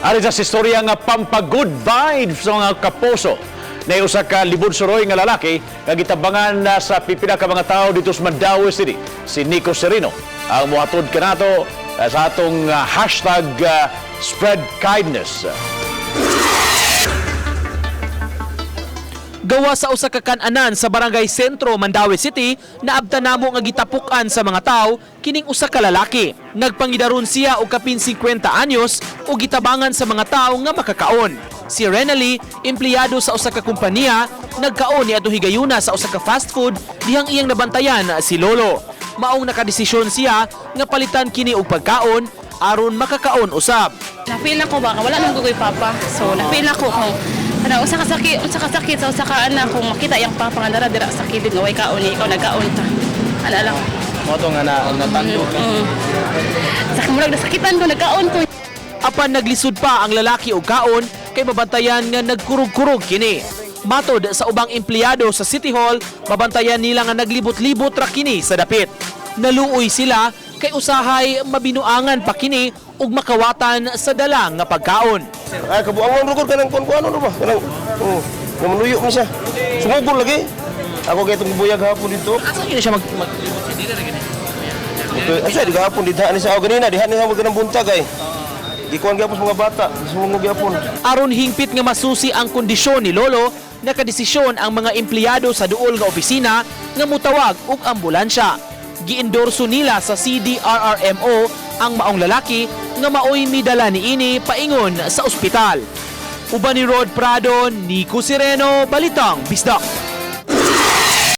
Ari sa istorya nga pampagood vibes sa mga kaposo na usa ka libod suroy nga lalaki nga gitabangan na sa pipila ka mga tao dito sa Mandaue City, si Nico Sereno. Ang muhatod kanato sa atong hashtag spread kindness. Gawa sa usa ka kan-anan sa Barangay Sentro, Mandaue City, naabtan namo nga gitapukan sa mga tao kining usa ka lalaki. Nagpangidaron siya og kapin 50 anyos ug gitabangan sa mga tao nga makakaon. Si Renally, empleyado sa usa ka kompanya, nagkaon niadto higayuna sa usa ka fast food dihang iyang nabantayan si Lolo. Maong nakadesisyon siya nga palitan kini og pagkaon aron makakaon usab. Napil ako baka wala nang gugoy papa. So napil ako kung usa ka sakit sa usa ka anak kung makita yang papa nga dira sa kilid nga way kaon ni ikaw nagkaon ta. Ala lang. Mo to nga natando ka. Sa kamurag nasakitan ko nagkaon ko. Apan naglisod pa ang lalaki og kaon kay mabantayan nga nagkurog-kurog kini. Matod sa ubang empleyado sa City Hall, mabantayan nila nga naglibot-libot ra kini sa dapit. Naluoy sila kay usahay mabinuangan pa kini ug makawatan sa dalang nga pagkaon. Ay kabuangon rugod kanang kuan ano ba? Kanang namunuyo man siya. Sumugol lagi. Ako kay itong buyag hapon dito. Asa kini siya Asa di hapon diha ni sa ganina, diha ni sa mga buntag ay. Gikuan gyapon mga bata, sumungog gyapon. Aron hingpit nga masusi ang kondisyon ni Lolo, nakadesisyon ang mga empleyado sa duol nga opisina nga mutawag og ambulansya. Giendorso nila sa CDRRMO ang maong lalaki nga maoy midala niini paingon sa ospital. Uban ni Rod Prado, Nico Sereno, Balitang Bisdak.